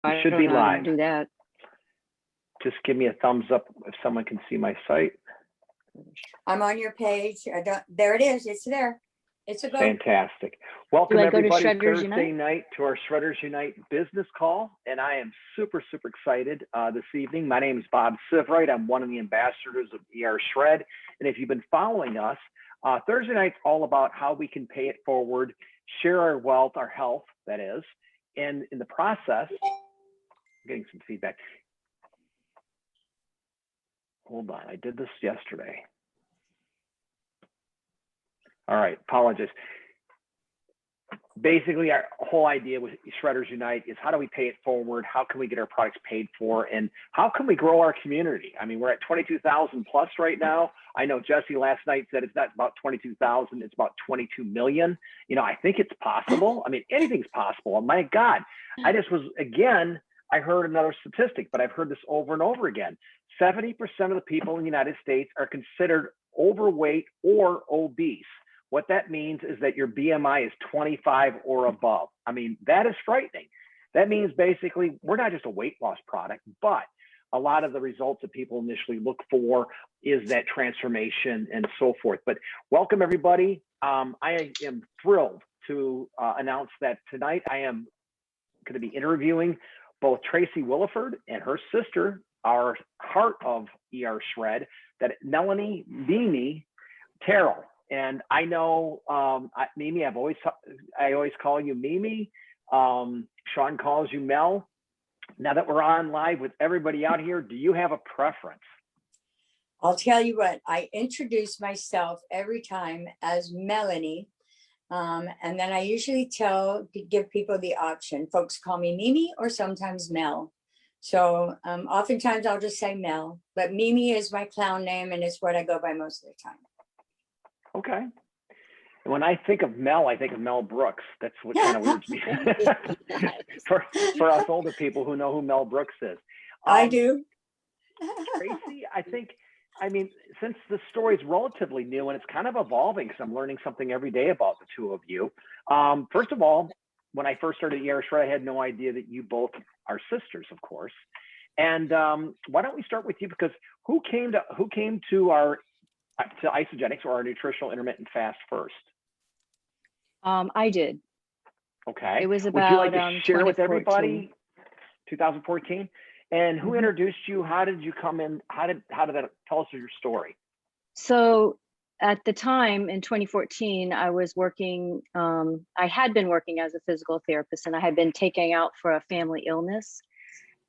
We I should don't be know how to live. do that. Just give me a thumbs up if someone can see my site. I'm on your page. There it is. It's there. It's a go. Fantastic. Welcome Do I go to everybody Shredders Thursday Unite? night to our Shredders Unite business call. And I am super, super excited this evening. My name is Bob Sivrite. I'm one of the ambassadors of ER Shred. And if you've been following us, Thursday night's all about how we can pay it forward, share our wealth, our health, that is. And in the process, I'm getting some feedback. Hold on, I did this yesterday. All right, apologies. Basically, our whole idea with Shredders Unite is how do we pay it forward? How can we get our products paid for? And how can we grow our community? I mean, we're at 22,000 plus right now. I know Jesse last night said it's not about 22,000, it's about 22 million. You know, I think it's possible. I mean, anything's possible. My God, I just was, again, I heard another statistic, but I've heard this over and over again. 70% of the people in the United States are considered overweight or obese. What that means is that your BMI is 25 or above. I mean, that is frightening. That means basically we're not just a weight loss product, but a lot of the results that people initially look for is that transformation and so forth. But welcome everybody. I am thrilled to announce that tonight I am going to be interviewing both Tracy Williford and her sister, our heart of ER Shred, that Melanie Mimi Terrell. And I know Mimi, I always call you Mimi. Sean calls you Mel. Now that we're on live with everybody out here, do you have a preference? I'll tell you what, I introduce myself every time as Melanie. And then I usually give people the option. Folks call me Mimi or sometimes Mel. So oftentimes I'll just say Mel, but Mimi is my clown name and it's what I go by most of the time. Okay. And when I think of Mel, I think of Mel Brooks. That's what kind of weirds me. for us older people who know who Mel Brooks is. I do. Tracy, I mean, since the story is relatively new and it's kind of evolving because I'm learning something every day about the two of you. First of all, when I first started ER Shred, I had no idea that you both are sisters, of course. And why don't we start with you? Because who came to Isagenix or our nutritional intermittent fast first? I did. Okay. It was about, would you like to share with everybody 2014? And who introduced you? How did you come in? How did that tell us your story? So at the time in 2014, I was working, I had been working as a physical therapist and I had been taken out for a family illness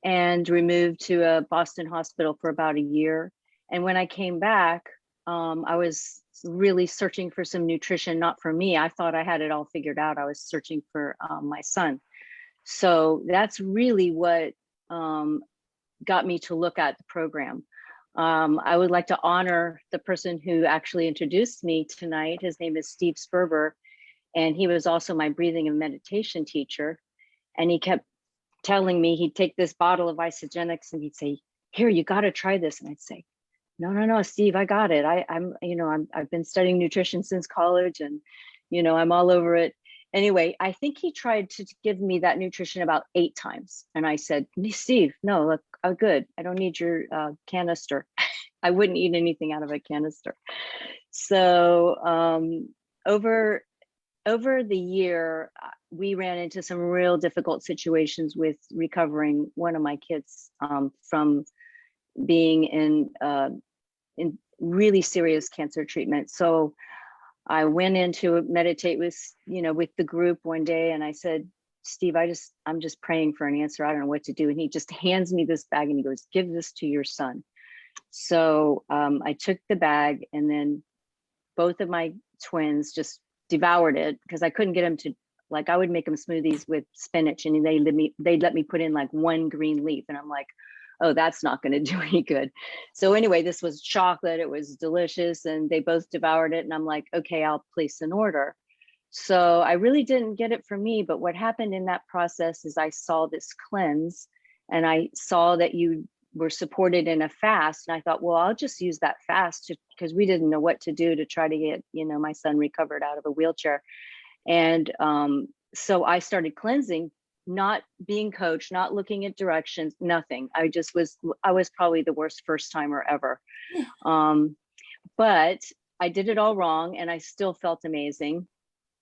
and removed to a Boston hospital for about a year. And when I came back, I was really searching for some nutrition, not for me. I thought I had it all figured out. I was searching for my son. So that's really what got me to look at the program. I would like to honor the person who actually introduced me tonight. His name is Steve Sperber, and he was also my breathing and meditation teacher. And he kept telling me he'd take this bottle of Isagenix and he'd say, "Here, you got to try this." And I'd say, No, Steve, I got it. I've been studying nutrition since college and, I'm all over it. Anyway, I think he tried to give me that nutrition about 8 times. And I said, "Steve, no, look, I'm good. I don't need your canister." I wouldn't eat anything out of a canister. So over the year, we ran into some real difficult situations with recovering one of my kids from being in really serious cancer treatment. So I went in to meditate with the group one day and I said, "Steve, I'm just praying for an answer. I don't know what to do." And he just hands me this bag and he goes, "Give this to your son." So I took the bag and then both of my twins just devoured it because I couldn't get them to, like, I would make them smoothies with spinach and they'd let me put in like 1 green leaf. And I'm like, oh, that's not going to do any good. So anyway, this was chocolate. It was delicious and they both devoured it. And I'm like, okay, I'll place an order. So I really didn't get it for me. But what happened in that process is I saw this cleanse and I saw that you were supported in a fast. And I thought, well, I'll just use that fast because we didn't know what to do to try to get, my son recovered out of a wheelchair. And so I started cleansing not being coached, not looking at directions, nothing. I was probably the worst first timer ever. But I did it all wrong and I still felt amazing.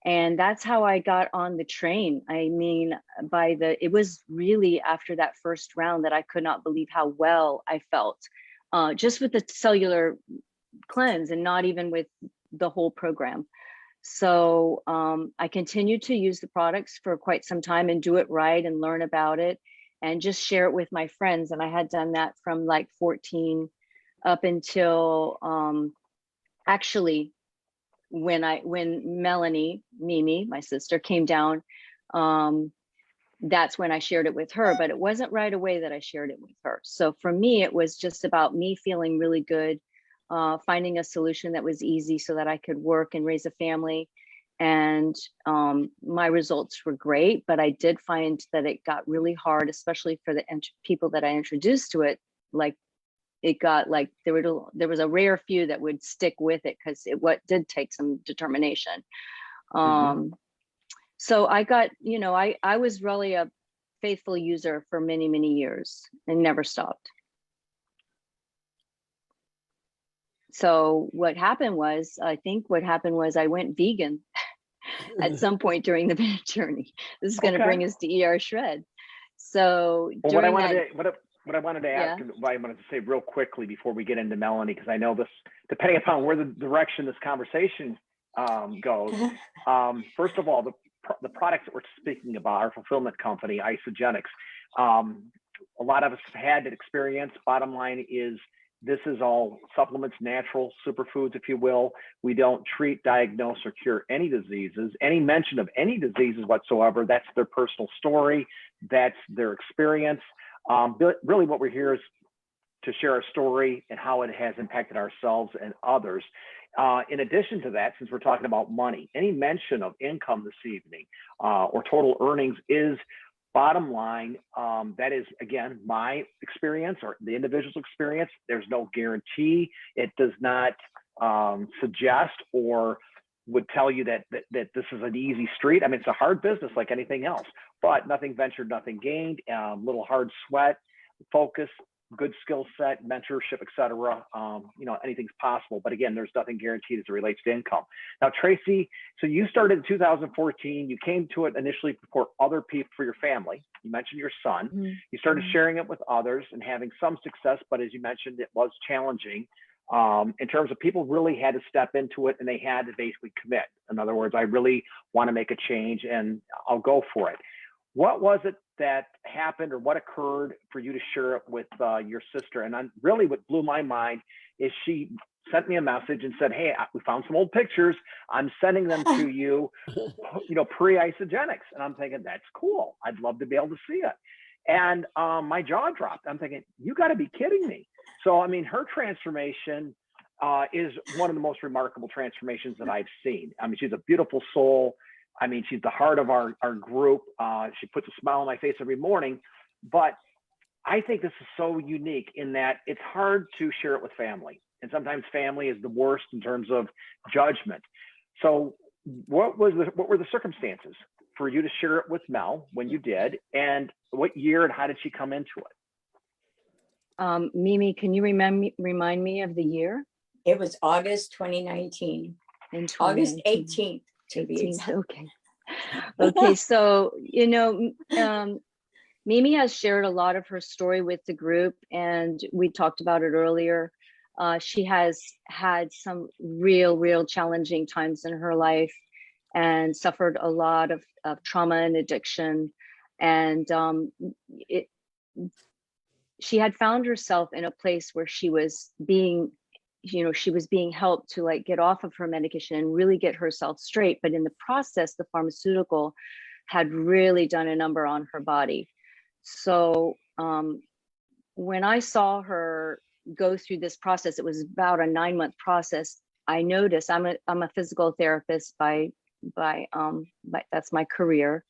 And that's how I got on the train. I mean, it was really after that first round that I could not believe how well I felt, just with the cellular cleanse and not even with the whole program. So I continued to use the products for quite some time and do it right and learn about it and just share it with my friends. And I had done that from like 14 up until actually when Melanie, Mimi, my sister, came down, that's when I shared it with her, but it wasn't right away that I shared it with her. So for me, it was just about me feeling really good, finding a solution that was easy so that I could work and raise a family. And my results were great, but I did find that it got really hard, especially for the people that I introduced to it. Like it got like, there was a rare few that would stick with it because it did take some determination. So I got, I was really a faithful user for many, many years and never stopped. So what happened was, I went vegan at some point during the journey. This is going to bring us to ER Shred. So what I wanted to ask, and what I wanted to say real quickly before we get into Melanie, because I know this, depending upon where the direction this conversation goes. First of all, the products that we're speaking about, our fulfillment company, Isagenix. A lot of us have had that experience. Bottom line is, this is all supplements, natural superfoods, if you will. We don't treat, diagnose, or cure any diseases. Any mention of any diseases whatsoever, that's their personal story. That's their experience. Really what we're here is to share our story and how it has impacted ourselves and others. In addition to that, since we're talking about money, any mention of income this evening or total earnings is bottom line. That is, again, my experience or the individual's experience. There's no guarantee. It does not suggest or would tell you that this is an easy street. I mean, it's a hard business like anything else, but nothing ventured, nothing gained. Little hard sweat, focus, good skill set, mentorship, etc. Anything's possible. But again, there's nothing guaranteed as it relates to income. Now, Tracy, so you started in 2014. You came to it initially for other people, for your family. You mentioned your son. You started sharing it with others and having some success, but as you mentioned, it was challenging. In terms of people really had to step into it and they had to basically commit. In other words, I really want to make a change and I'll go for it. What was it that happened or what occurred for you to share it with your sister? And really what blew my mind is she sent me a message and said, hey, we found some old pictures. I'm sending them to you, pre-Isagenix. And I'm thinking, that's cool. I'd love to be able to see it. And my jaw dropped. I'm thinking, you got to be kidding me. So, I mean, her transformation is one of the most remarkable transformations that I've seen. I mean, she's a beautiful soul. I mean, she's the heart of our group. She puts a smile on my face every morning. But I think this is so unique in that it's hard to share it with family. And sometimes family is the worst in terms of judgment. So what were the circumstances for you to share it with Mel when you did? And what year and how did she come into it? Mimi, can you remind me of the year? It was August 2019. August 18th to be exact. Okay. So, Mimi has shared a lot of her story with the group and we talked about it earlier. She has had some real challenging times in her life and suffered a lot of trauma and addiction. And she had found herself in a place where she was being helped to like get off of her medication and really get herself straight. But in the process, the pharmaceutical had really done a number on her body. So when I saw her go through this process, it was about a 9-month process. I noticed I'm a physical therapist by that's my career.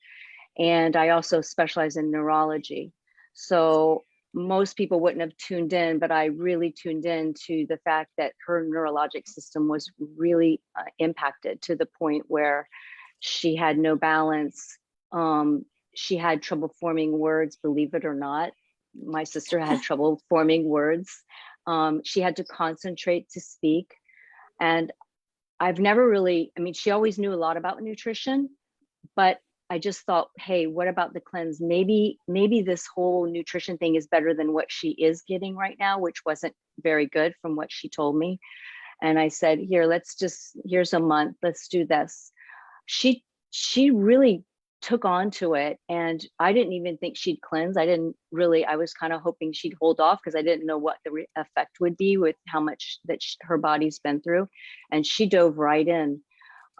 And I also specialize in neurology. So most people wouldn't have tuned in, but I really tuned in to the fact that her neurologic system was really impacted to the point where she had no balance. she had trouble forming words, believe it or not. My sister had trouble forming words. She had to concentrate to speak. And I've never really, I mean, she always knew a lot about nutrition, but I just thought, hey, what about the cleanse? Maybe this whole nutrition thing is better than what she is getting right now, which wasn't very good from what she told me. And I said, here, here's a month, let's do this. She really took on to it, and I didn't even think she'd cleanse. I was kind of hoping she'd hold off because I didn't know what the effect would be with how much that her body's been through. And she dove right in.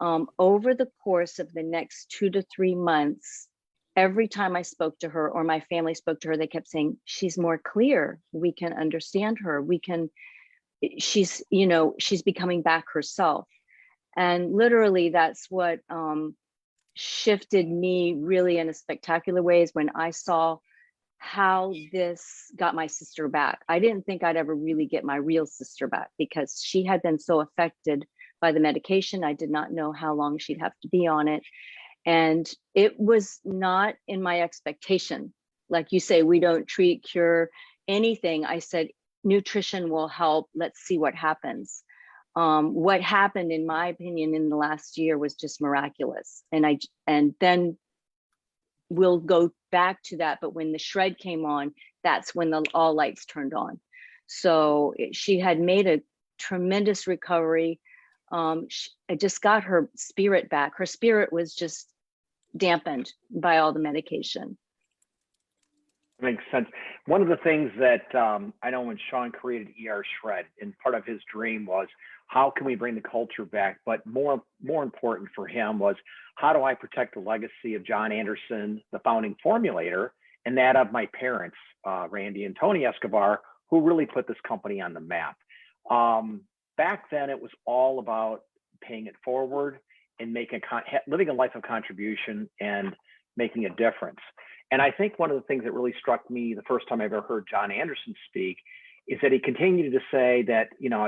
Over the course of the next 2 to 3 months, every time I spoke to her or my family spoke to her, they kept saying, she's more clear. We can understand her. She's becoming back herself. And literally that's what shifted me really in a spectacular ways when I saw how this got my sister back. I didn't think I'd ever really get my real sister back because she had been so affected by the medication. I did not know how long she'd have to be on it. And it was not in my expectation. Like you say, we don't treat, cure, anything. I said, nutrition will help. Let's see what happens. What happened, in my opinion, in the last year was just miraculous. And then we'll go back to that. But when the shred came on, that's when all lights turned on. So she had made a tremendous recovery. I just got her spirit back. Her spirit was just dampened by all the medication. Makes sense. One of the things that I know when Sean created ER Shred, and part of his dream was, how can we bring the culture back? But more important for him was, how do I protect the legacy of John Anderson, the founding formulator, and that of my parents, Randy and Tony Escobar, who really put this company on the map. Back then, it was all about paying it forward and living a life of contribution and making a difference. And I think one of the things that really struck me the first time I ever heard John Anderson speak is that he continued to say that,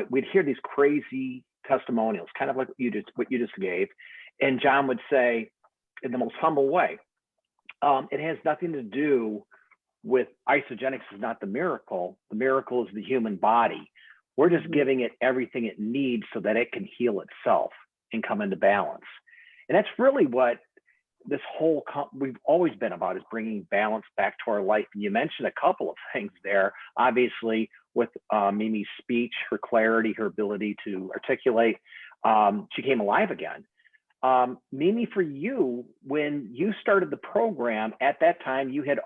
we'd hear these crazy testimonials, kind of like what you just gave. And John would say, in the most humble way, it has nothing to do with Isagenix is not the miracle. The miracle is the human body. We're just giving it everything it needs so that it can heal itself and come into balance. And that's really what this whole we've always been about, is bringing balance back to our life. And you mentioned a couple of things there, obviously with Mimi's speech, her clarity, her ability to articulate. She came alive again. Mimi, for you, when you started the program at that time, you had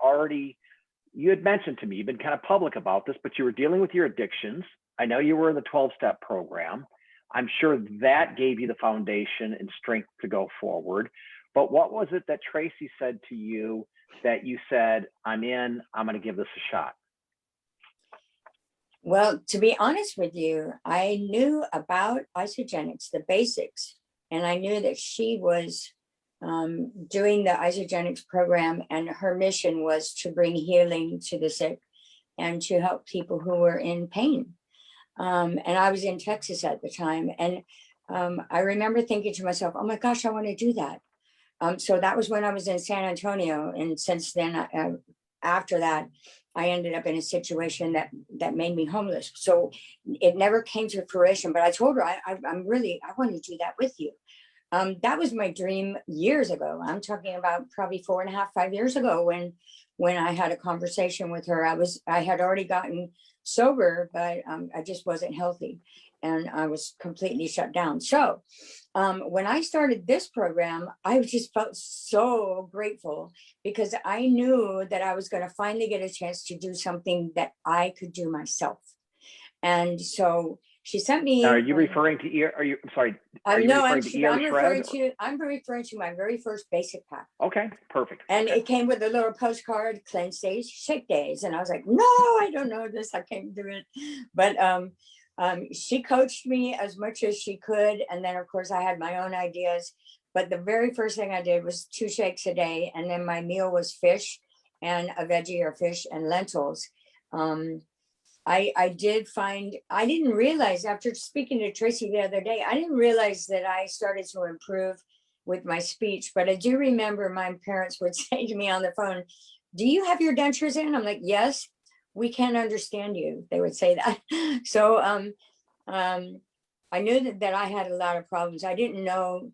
mentioned to me, you've been kind of public about this, but you were dealing with your addictions. I know you were in the 12-step program. I'm sure that gave you the foundation and strength to go forward. But what was it that Tracy said to you that you said, I'm going to give this a shot? Well, to be honest with you, I knew about Isagenix, the basics, and I knew that she was doing the Isagenix program, and her mission was to bring healing to the sick and to help people who were in pain. And I was in Texas at the time. And I remember thinking to myself, oh my gosh, I want to do that. So that was when I was in San Antonio. And since then, after that, I ended up in a situation that made me homeless. So it never came to fruition, but I told her, I want to do that with you. That was my dream years ago. I'm talking about probably 4.5, 5 years ago when I had a conversation with her. I had already gotten sober, but I just wasn't healthy and I was completely shut down. So when I started this program, I just felt so grateful because I knew that I was going to finally get a chance to do something that I could do myself. And so she sent me. Now, are you referring to ER? I'm sorry. I'm referring to my very first basic pack. Okay, perfect. And okay. It came with a little postcard, cleanse days, shake days. And I was like, no, I don't know this. I can't do it. But she coached me as much as she could. And then, of course, I had my own ideas. But the very first thing I did was 2 shakes a day. And then my meal was fish and a veggie or fish and lentils. I didn't realize, after speaking to Tracy the other day, I didn't realize that I started to improve with my speech, but I do remember my parents would say to me on the phone, "Do you have your dentures in?" I'm like, "Yes." "We can't understand you," they would say that. So I knew that I had a lot of problems. I didn't know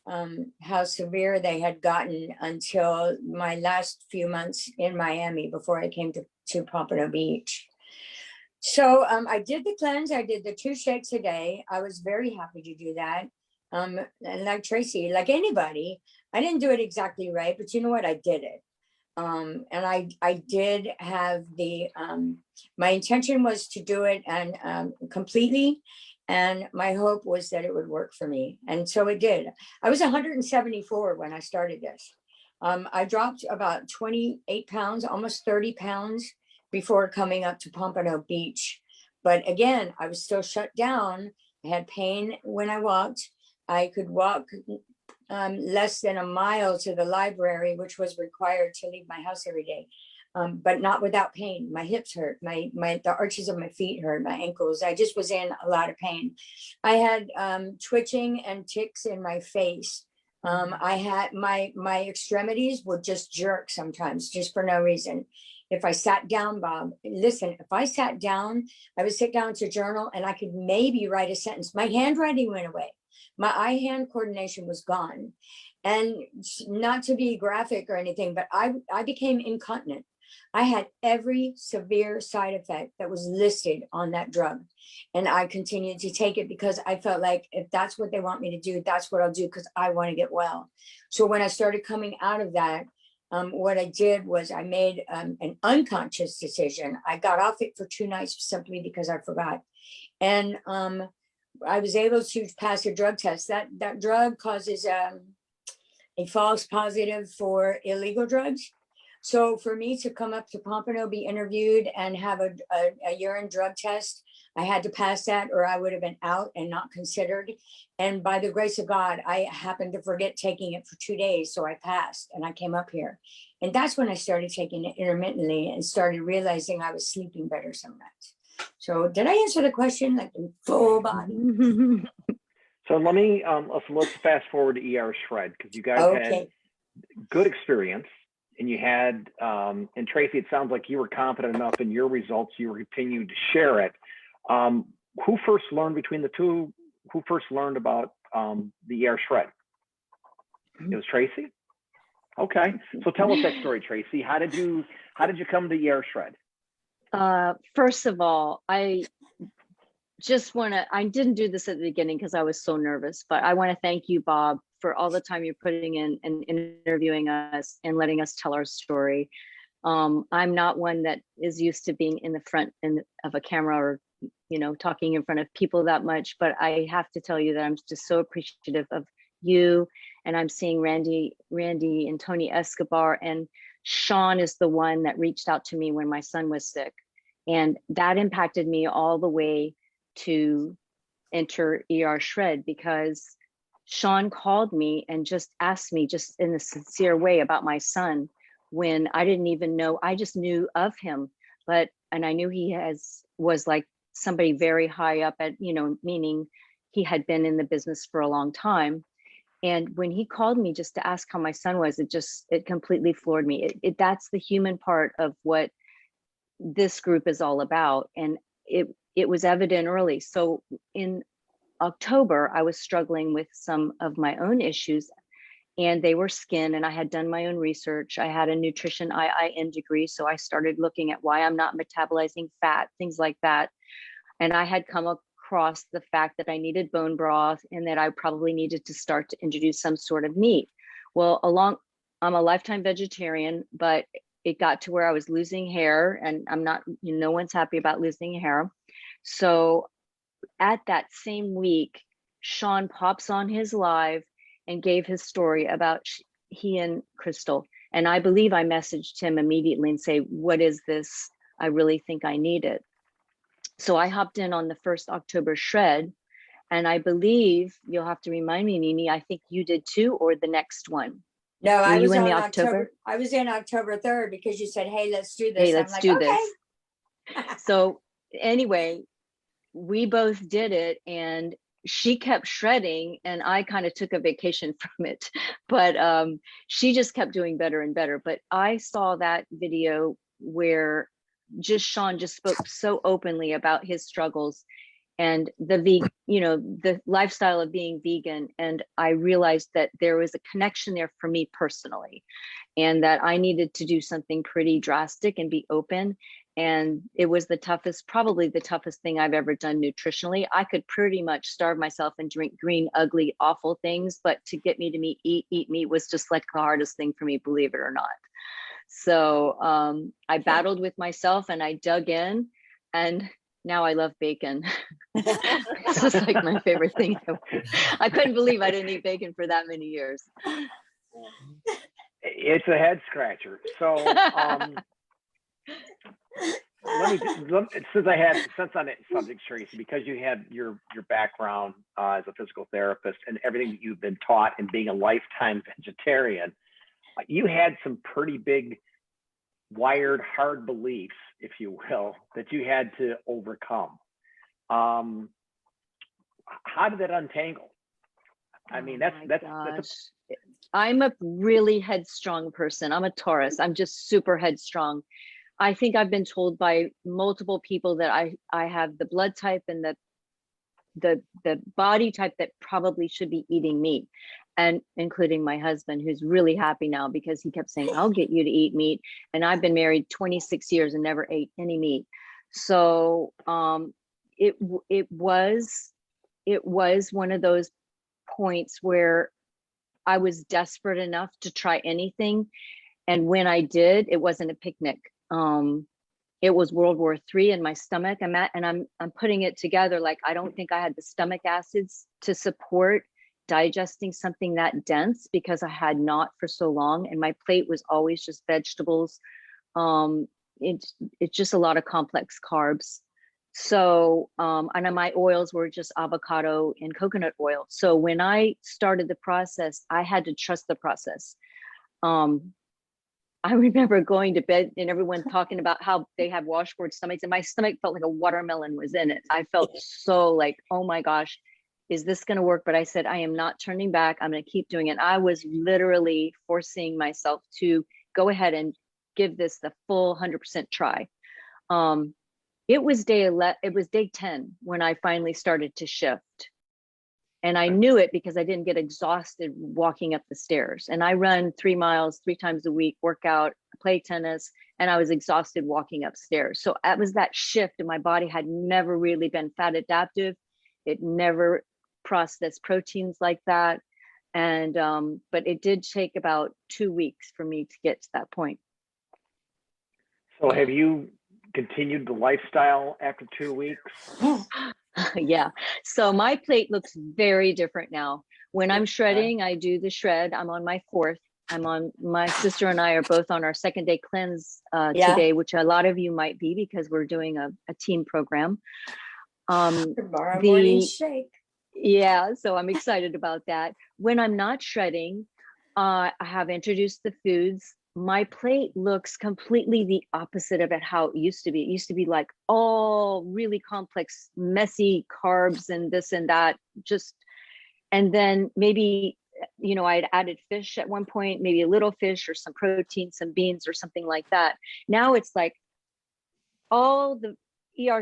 how severe they had gotten until my last few months in Miami before I came to Pompano Beach. So I did the cleanse. I did the 2 shakes a day. I was very happy to do that. And like Tracy, like anybody, I didn't do it exactly right, but you know what? I did it. And I did have the, my intention was to do it and completely. And my hope was that it would work for me. And so it did. I was 174 when I started this. I dropped about 28 pounds, almost 30 pounds before coming up to Pompano Beach. But again, I was still shut down. I had pain when I walked. I could walk less than a mile to the library, which was required to leave my house every day. But not without pain. My hips hurt, the arches of my feet hurt, my ankles. I just was in a lot of pain. I had twitching and tics in my face. I had my extremities would just jerk sometimes, just for no reason. If I sat down, Bob, listen, if I sat down, I would sit down to journal and I could maybe write a sentence. My handwriting went away. My eye-hand coordination was gone. And not to be graphic or anything, but I became incontinent. I had every severe side effect that was listed on that drug. And I continued to take it because I felt like if that's what they want me to do, that's what I'll do because I want to get well. So when I started coming out of that, what I did was I made an unconscious decision. I got off it for 2 nights simply because I forgot. And I was able to pass a drug test. That drug causes a false positive for illegal drugs. So for me to come up to Pompano, be interviewed and have a urine drug test, I had to pass that or I would have been out and not considered. And by the grace of God, I happened to forget taking it for 2 days. So I passed and I came up here. And that's when I started taking it intermittently and started realizing I was sleeping better some nights. So did I answer the question like in full body? So let me, let's fast forward to ER Shred because you guys had good experience. And you had, and Tracy, it sounds like you were confident enough in your results, you were continuing to share it. Who first learned between the two? Who first learned about the ER Shred? It was Tracy? Okay. So tell us that story, Tracy. How did you come to ER Shred? First of all, I didn't do this at the beginning because I was so nervous, but I want to thank you, Bob, for all the time you're putting in and interviewing us and letting us tell our story. I'm not one that is used to being in the front of a camera or, talking in front of people that much, but I have to tell you that I'm just so appreciative of you. And I'm seeing Randy and Tony Escobar, and Sean is the one that reached out to me when my son was sick. And that impacted me all the way to enter ER Shred because Sean called me and just asked me just in a sincere way about my son when I didn't even know. I just knew of him, and I knew he was like somebody very high up at, meaning he had been in the business for a long time. And when he called me just to ask how my son was, it completely floored me. That's the human part of what this group is all about. And it was evident early. So in October, I was struggling with some of my own issues, and they were skin, and I had done my own research. I had a nutrition IIN degree, so I started looking at why I'm not metabolizing fat, things like that. And I had come across the fact that I needed bone broth and that I probably needed to start to introduce some sort of meat. Well, I'm a lifetime vegetarian, but it got to where I was losing hair, and I'm not, no one's happy about losing hair. So at that same week, Sean pops on his live and gave his story about he and Crystal. And I believe I messaged him immediately and say, what is this? I really think I need it. So I hopped in on the first October Shred. And I believe, you'll have to remind me, Nini, I think you did too, or the next one. No, I was in October. I was in October 3rd because you said, hey, let's do this. Hey, let's do this. So anyway, we both did it, and she kept shredding and I kind of took a vacation from it, but she just kept doing better and better. But I saw that video where Sean just spoke so openly about his struggles and the lifestyle of being vegan. And I realized that there was a connection there for me personally, and that I needed to do something pretty drastic and be open. And it was probably the toughest thing I've ever done nutritionally. I could pretty much starve myself and drink green, ugly, awful things, but to get me to eat meat was just like the hardest thing for me, believe it or not. So I battled with myself and I dug in, and now I love bacon. It's just like my favorite thing. I couldn't believe I didn't eat bacon for that many years. It's a head scratcher. So since on that subject, Tracy, because you had your background as a physical therapist and everything that you've been taught and being a lifetime vegetarian, you had some pretty big wired hard beliefs, if you will, that you had to overcome. How did that untangle? I mean, I'm a really headstrong person. I'm a Taurus. I'm just super headstrong. I think I've been told by multiple people that I have the blood type and the body type that probably should be eating meat, and including my husband, who's really happy now because he kept saying, I'll get you to eat meat. And I've been married 26 years and never ate any meat. So it was one of those points where I was desperate enough to try anything. And when I did, it wasn't a picnic. It was World War III in my stomach. I'm putting it together. Like, I don't think I had the stomach acids to support digesting something that dense, because I had not for so long. And my plate was always just vegetables. It's just a lot of complex carbs. So, and my oils were just avocado and coconut oil. So when I started the process, I had to trust the process. I remember going to bed and everyone talking about how they have washboard stomachs, and my stomach felt like a watermelon was in it. I felt so like, oh my gosh, is this going to work? But I said, I am not turning back. I'm going to keep doing it. I was literally forcing myself to go ahead and give this the full 100% try. It was day 10 when I finally started to shift. And I knew it because I didn't get exhausted walking up the stairs. And I run 3 miles 3 times a week, work out, play tennis, and I was exhausted walking upstairs. So that was that shift, and my body had never really been fat adaptive. It never processed proteins like that. And but it did take about 2 weeks for me to get to that point. So have you continued the lifestyle after 2 weeks? Yeah. So my plate looks very different now. When I'm shredding, I do the shred. I'm on my 4th. My sister and I are both on our 2nd day cleanse today, which a lot of you might be because we're doing a team program. Tomorrow morning shake. Yeah. So I'm excited about that. When I'm not shredding, I have introduced the foods. My plate looks completely the opposite of how it used to be. It used to be like all really complex, messy carbs and this and that. And then maybe, I'd added fish at one point, maybe a little fish or some protein, some beans or something like that. Now it's like all the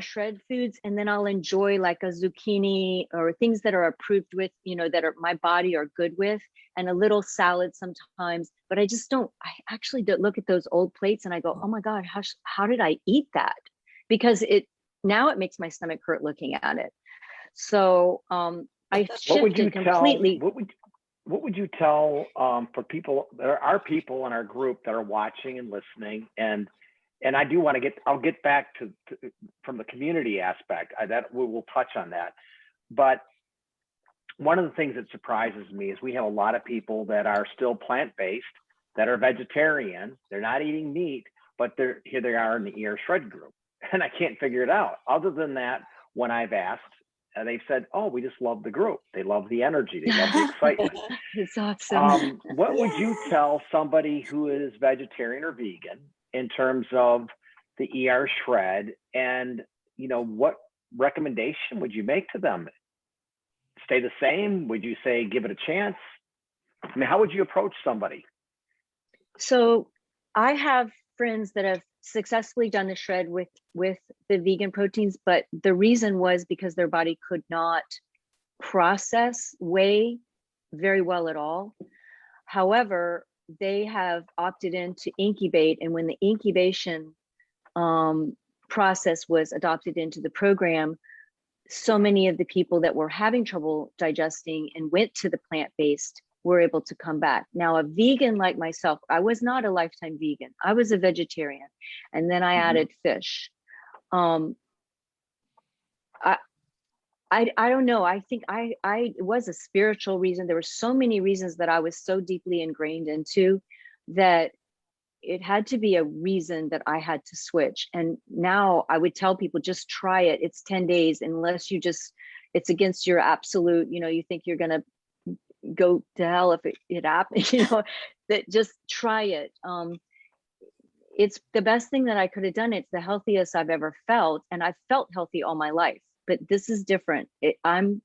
shred foods, and then I'll enjoy like a zucchini or things that are approved with, that are my body are good with, and a little salad sometimes. But I actually don't look at those old plates and I go, oh my God, how did I eat that? Because now it makes my stomach hurt looking at it. So I shifted completely. What would you tell for people? There are people in our group that are watching and listening, and I do want to I'll get back to from the community aspect, that we'll touch on that. But one of the things that surprises me is we have a lot of people that are still plant-based, that are vegetarian. They're not eating meat, but here they are in the shred group. And I can't figure it out. Other than that, when I've asked, they've said, oh, we just love the group. They love the energy. They love the excitement. It's awesome. What would you tell somebody who is vegetarian or vegan in terms of the shred, and what recommendation would you make to them? stay the same? Would you say give it a chance? I mean, how would you approach somebody? So I have friends that have successfully done the shred with the vegan proteins, but the reason was because their body could not process whey very well at all. However, they have opted in to incubate, and when the incubation process was adopted into the program, so many of the people that were having trouble digesting and went to the plant-based were able to come back. Now, a vegan like myself, I was not a lifetime vegan. I was a vegetarian, and then I added fish. I don't know. I think it was a spiritual reason. There were so many reasons that I was so deeply ingrained into that it had to be a reason that I had to switch. And now I would tell people, just try it. It's 10 days, unless you just, it's against your absolute, you think you're going to go to hell if it happens, that just try it. It's the best thing that I could have done. It's the healthiest I've ever felt. And I've felt healthy all my life, but this is different. I'm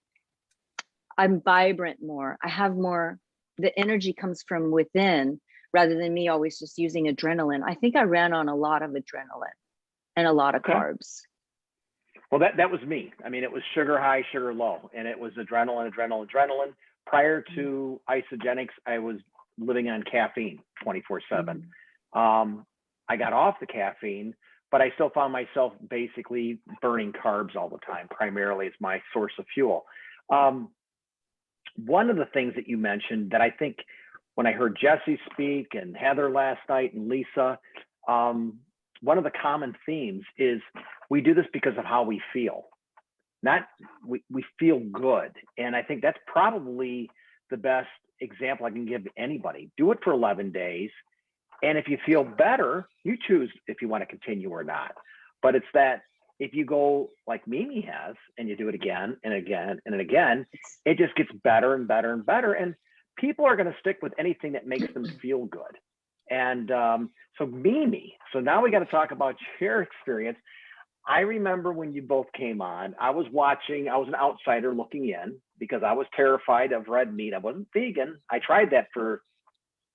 vibrant more. I have more, the energy comes from within rather than me always just using adrenaline. I think I ran on a lot of adrenaline and a lot of carbs. Well, that was me. I mean, it was sugar high, sugar low, and it was adrenaline. Prior to Isagenix, I was living on caffeine 24/7. I got off the caffeine, but I still found myself basically burning carbs all the time. Primarily, it's my source of fuel. One of the things that you mentioned that I think when I heard Jesse speak and Heather last night and Lisa, one of the common themes is we do this because of how we feel. We feel good. And I think that's probably the best example I can give anybody. Do it for 11 days. And if you feel better, you choose if you want to continue or not. But it's that if you go like Mimi has and you do it again and again and again, it just gets better and better and better. And people are going to stick with anything that makes them feel good. And so Mimi, so now we got to talk about your experience. I remember when you both came on, I was an outsider looking in because I was terrified of red meat. I wasn't vegan. I tried that for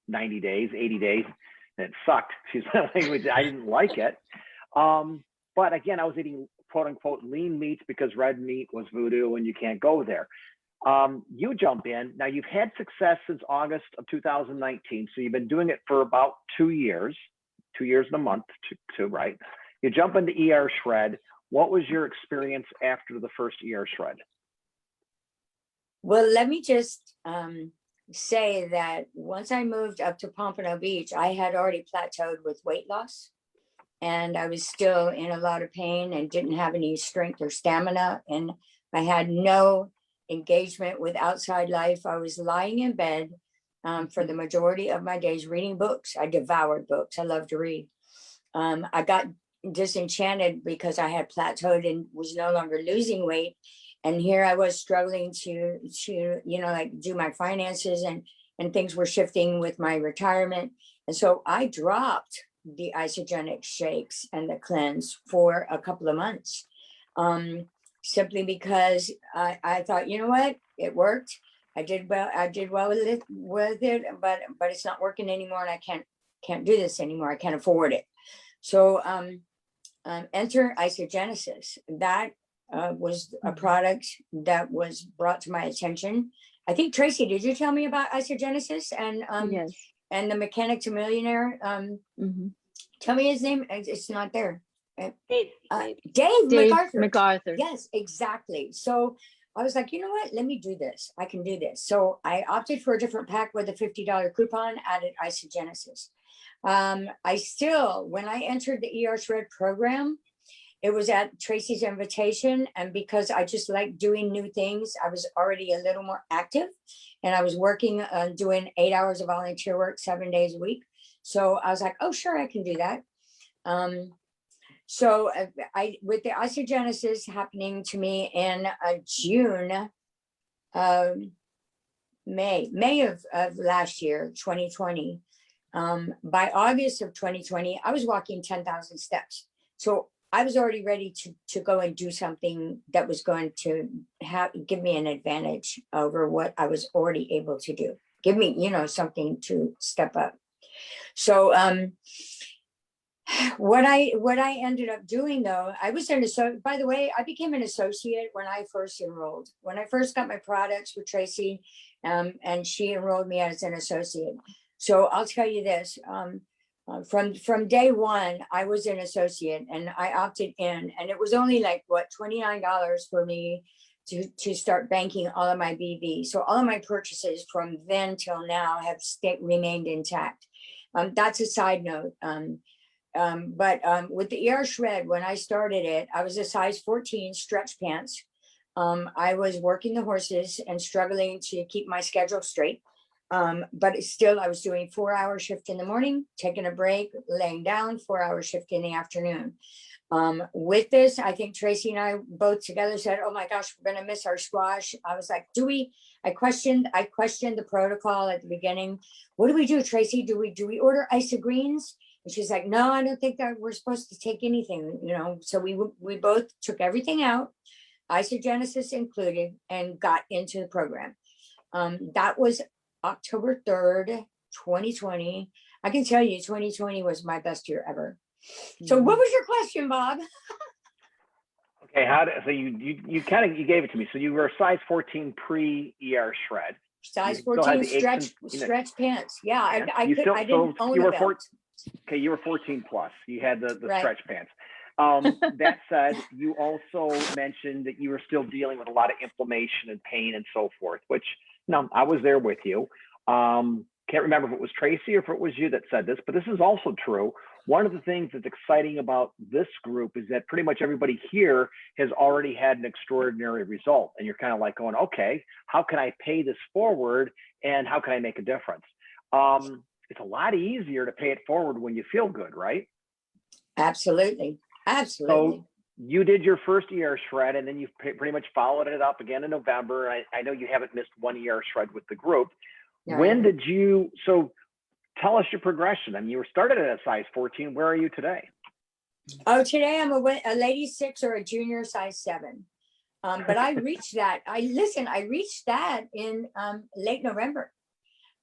90 days, 80 days, and it sucked. Excuse my language. I didn't like it. But again, I was eating quote unquote lean meats because red meat was voodoo and you can't go there. You jump in. Now you've had success since August of 2019. So you've been doing it for about 2 years and a month, right? You jump into ER Shred. What was your experience after the first ER Shred? Well, let me just say that once I moved up to Pompano Beach, I had already plateaued with weight loss. And I was still in a lot of pain and didn't have any strength or stamina. And I had no engagement with outside life. I was lying in bed for the majority of my days reading books. I devoured books. I love to read. I got disenchanted because I had plateaued and was no longer losing weight. And here I was struggling to like do my finances and things were shifting with my retirement. And so I dropped the Isagenix shakes and the cleanse for a couple of months, simply because I thought, you know what, it worked. I did well with it, but it's not working anymore, and I can't do this anymore. I can't afford it. So enter Isagenesis. That was a product that was brought to my attention. I think, Tracy, did you tell me about Isagenesis and Yes. and the Mechanic to Millionaire? Tell me his name. It's not there. Dave MacArthur. Yes, exactly. So I was like, you know what? Let me do this. I can do this. So I opted for a different pack with a $50 coupon, added Isagenesis. I still, when I entered the ER Shred program, it was at Tracy's invitation. And because I just like doing new things, I was already a little more active. And I was working, doing 8 hours of volunteer work, 7 days a week. So I was like, oh, sure, I can do that. So with the Isagenesis happening to me in June, May of last year, 2020, by August of 2020, I was walking 10,000 steps. So I was already ready to go and do something that was going to give me an advantage over what I was already able to do. Give me, you know, something to step up. So what I ended up doing though, I was by the way, I became an associate when I first enrolled. When I first got my products with Tracy, and she enrolled me as an associate. So I'll tell you this, from day one, I was an associate and I opted in, and it was only like what, $29 for me to start banking all of my BV. So all of my purchases from then till now have remained intact. That's a side note. But with the ER Shred, when I started it, I was a size 14 stretch pants. I was working the horses and struggling to keep my schedule straight. But still, I was doing 4-hour shift in the morning, taking a break, laying down, 4-hour shift in the afternoon. With this, I think Tracy and I both together said, oh my gosh, we're going to miss our squash. I was like, I questioned the protocol at the beginning. What do we do, Tracy? Do we order Isagenix? And she's like, no, I don't think that we're supposed to take anything, you know? So we both took everything out, Isagenix included, and got into the program. That was October 3rd, 2020. I can tell you 2020 was my best year ever. So what was your question, Bob? Okay, so you gave it to me. So you were a size 14 pre-ER Shred. Size 14 stretch pants. Yeah, I didn't own a belt. Okay, you were 14 plus. You had the Right. stretch pants. That said, you also mentioned that you were still dealing with a lot of inflammation and pain and so forth, which, no, I was there with you. Can't remember if it was Tracy or if it was you that said this, but this is also true. One of the things that's exciting about this group is that pretty much everybody here has already had an extraordinary result. And you're kind of like going, okay, how can I pay this forward and how can I make a difference? It's a lot easier to pay it forward when you feel good, right? Absolutely. Absolutely. So you did your first ER Shred and then you pretty much followed it up again in November. I know you haven't missed one ER Shred with the group. Right. When did you, so tell us your progression. I mean, you were started at a size 14. Where are you today? Oh, today I'm a lady 6 or a junior size 7. But I reached that. I reached that in late November.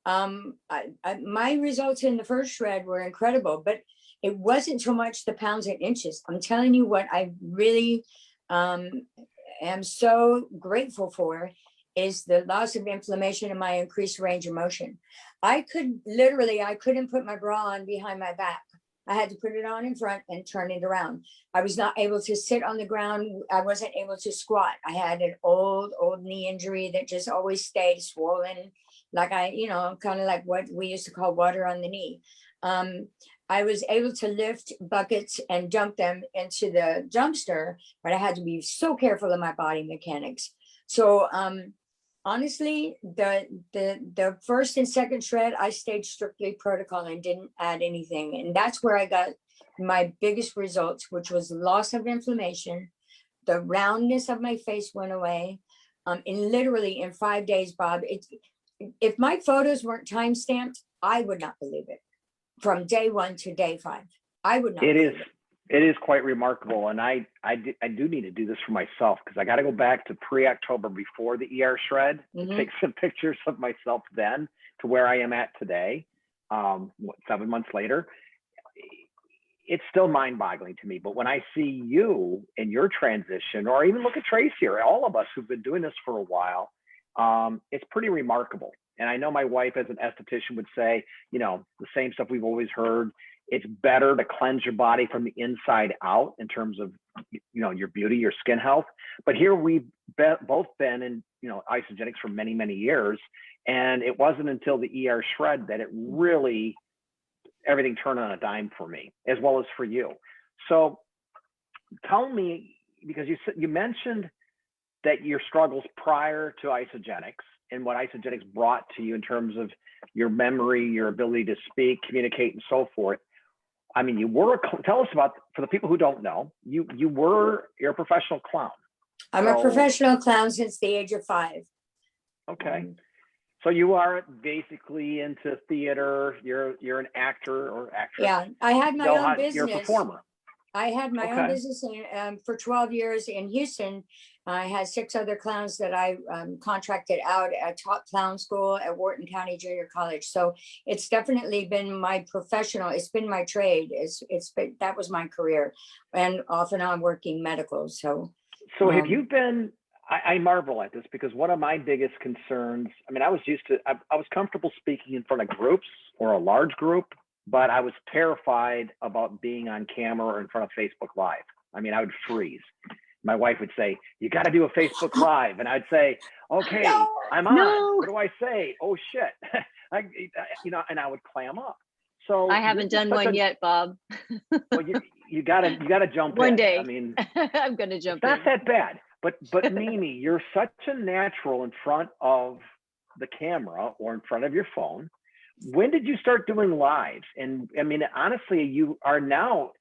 My results in the first Shred were incredible, but it wasn't so much the pounds and inches. I'm telling you what I really am so grateful for is the loss of inflammation and my increased range of motion. I couldn't put my bra on behind my back. I had to put it on in front and turn it around. I was not able to sit on the ground. I wasn't able to squat. I had an old knee injury that just always stayed swollen. Like kind of like what we used to call water on the knee. I was able to lift buckets and dump them into the dumpster, but I had to be so careful of my body mechanics. So honestly, the first and second Shred, I stayed strictly protocol and didn't add anything. And that's where I got my biggest results, which was loss of inflammation. The roundness of my face went away. Literally in 5 days, Bob, if my photos weren't time stamped, I would not believe it. From day 1 to day 5, I would not. It is quite remarkable, and I do need to do this for myself because I got to go back to pre-October before the ER Shred to take some pictures of myself then to where I am at today. 7 months later, it's still mind-boggling to me. But when I see you in your transition, or even look at Tracy or all of us who've been doing this for a while, it's pretty remarkable. And I know my wife as an esthetician would say, the same stuff we've always heard. It's better to cleanse your body from the inside out in terms of, your beauty, your skin health. But here we've both been in, Isagenix for many, many years. And it wasn't until the ER Shred that it really, everything turned on a dime for me, as well as for you. So tell me, because you mentioned that your struggles prior to Isagenix and what Isagenix brought to you in terms of your memory, your ability to speak, communicate, and so forth. I mean, tell us about, for the people who don't know, you're a professional clown. I'm a professional clown since the age of 5. Okay. So you are basically into theater. You're an actor or actress. Yeah, I had my own business. You're a performer. I had my own Okay. business for 12 years in Houston. I had 6 other clowns that I contracted out at Top Clown School at Wharton County Junior College. So it's definitely been my professional. It's been my trade. It's been, that was my career, and off and on working medical. So Have you been? I marvel at this because one of my biggest concerns. I mean, I was used to. I was comfortable speaking in front of groups or a large group, but I was terrified about being on camera or in front of Facebook Live. I mean, I would freeze. My wife would say, "You got to do a Facebook Live," and I'd say, "Okay, no, I'm on. No. What do I say? Oh shit!" And I would clam up. So I haven't done one yet, Bob. Well, you gotta jump in. One day. I mean, I'm gonna jump it's not in. that bad. But Mimi, you're such a natural in front of the camera or in front of your phone. When did you start doing lives? And I mean, honestly, you are now.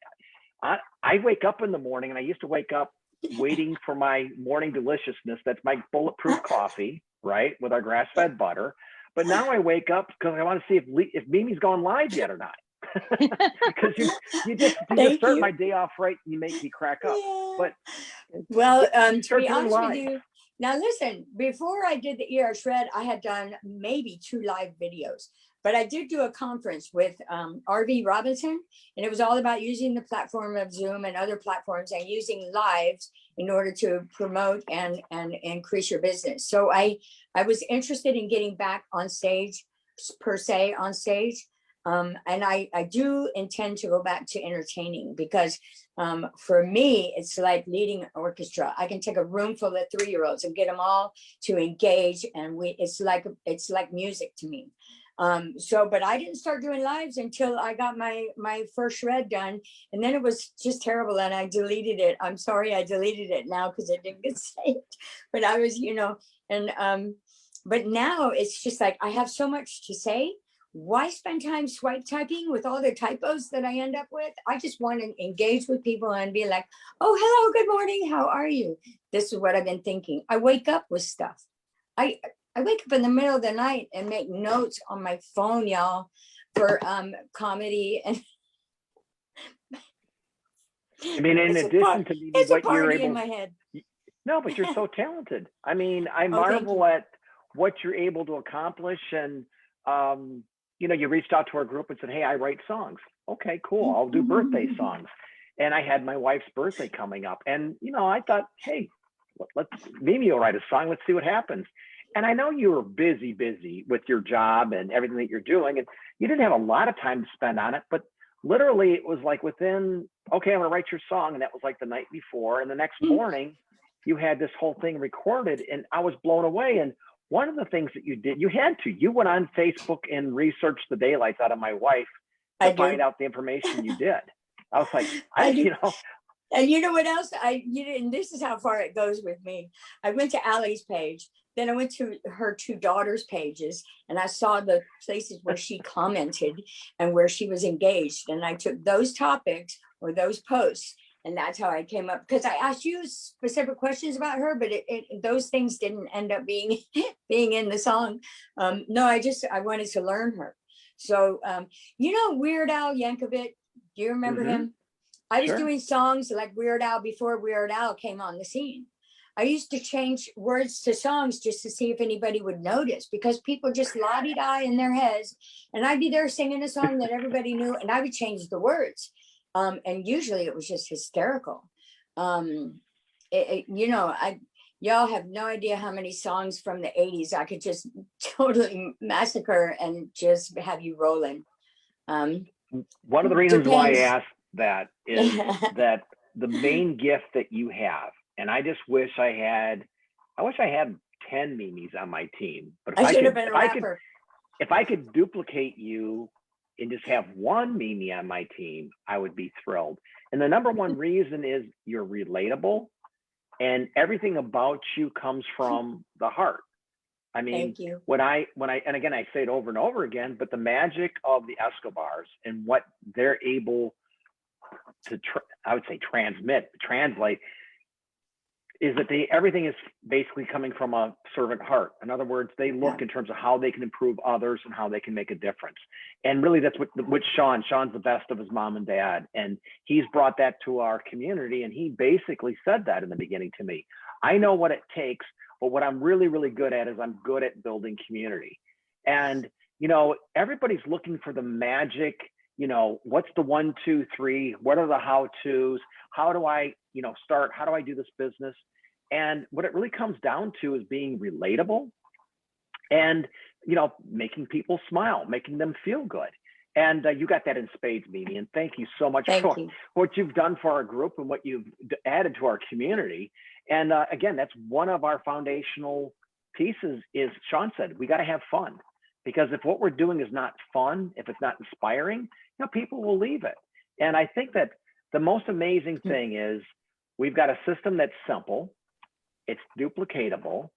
I wake up in the morning, and I used to wake up waiting for my morning deliciousness. That's my bulletproof coffee, right, with our grass-fed butter. But now I wake up because I want to see if Mimi's gone live yet or not. Because you just start my day off right, and you make me crack up. Yeah. But well, to start be doing honest with live. you, now listen, before I did the ER Shred, I had done maybe 2 live videos, but I did do a conference with RV Robinson, and it was all about using the platform of Zoom and other platforms and using lives in order to promote and increase your business. So I was interested in getting back on stage, per se, on stage. And I do intend to go back to entertaining because for me, it's like leading an orchestra. I can take a room full of 3-year-olds and get them all to engage, and it's like music to me. But I didn't start doing lives until I got my first shred done, and then it was just terrible, and I deleted it. I'm sorry, I deleted it now because it didn't get saved. But I was, but now it's just like I have so much to say. Why spend time swipe typing with all the typos that I end up with? I just want to engage with people and be like, oh, hello, good morning, how are you? This is what I've been thinking. I wake up with stuff. I wake up in the middle of the night and make notes on my phone, y'all, for comedy. And I mean, in addition to it's what a party you're able, in my head. no, but you're so talented. I mean, I Oh, marvel at what you're able to accomplish. And you reached out to our group and said, "Hey, I write songs." Okay, cool. I'll do birthday songs. And I had my wife's birthday coming up, and I thought, hey, Mimi will write a song. Let's see what happens. And I know you were busy with your job and everything that you're doing, and you didn't have a lot of time to spend on it. But literally, it was like within, okay, I'm gonna write your song, and that was like the night before, and the next morning, you had this whole thing recorded, and I was blown away. And one of the things that you did, you went on Facebook and researched the daylights out of my wife to find out the information you did. I was like, And you know what else? And this is how far it goes with me. I went to Allie's page, then I went to her 2 daughters' pages, and I saw the places where she commented and where she was engaged. And I took those topics or those posts, and that's how I came up, because I asked you specific questions about her, but those things didn't end up being in the song. No, I wanted to learn her. So, Weird Al Yankovic, do you remember him? I was doing songs like Weird Al before Weird Al came on the scene. I used to change words to songs just to see if anybody would notice, because people just la-di-da in their heads, and I'd be there singing a song that everybody knew, and I would change the words. And usually it was just hysterical. Y'all have no idea how many songs from the 80s I could just totally massacre and just have you rolling. One of the reasons why I asked that is that the main gift that you have, and I just wish I had 10 Mimis on my team. But if I could duplicate you and just have one Mimi on my team, I would be thrilled. And the number one reason is you're relatable, and everything about you comes from the heart. I mean, thank you. And again, I say it over and over again, but the magic of the Escobars and what they're able to, translate, is that everything is basically coming from a servant heart. In other words, they look in terms of how they can improve others and how they can make a difference. And really that's what Sean's the best of his mom and dad. And he's brought that to our community. And he basically said that in the beginning to me. I know what it takes, but what I'm really, really good at is I'm good at building community. And, you know, everybody's looking for the magic, you know, what's the 1, 2, 3, what are the how-tos? How do I, you know, start? How do I do this business? And what it really comes down to is being relatable and, you know, making people smile, making them feel good. And you got that in spades, Mimi. And thank you so much for what you've done for our group and what you've added to our community. And again, that's one of our foundational pieces is Sean said, we got to have fun, because if what we're doing is not fun, if it's not inspiring, you know, people will leave it. And I think that the most amazing thing is we've got a system that's simple, it's duplicatable,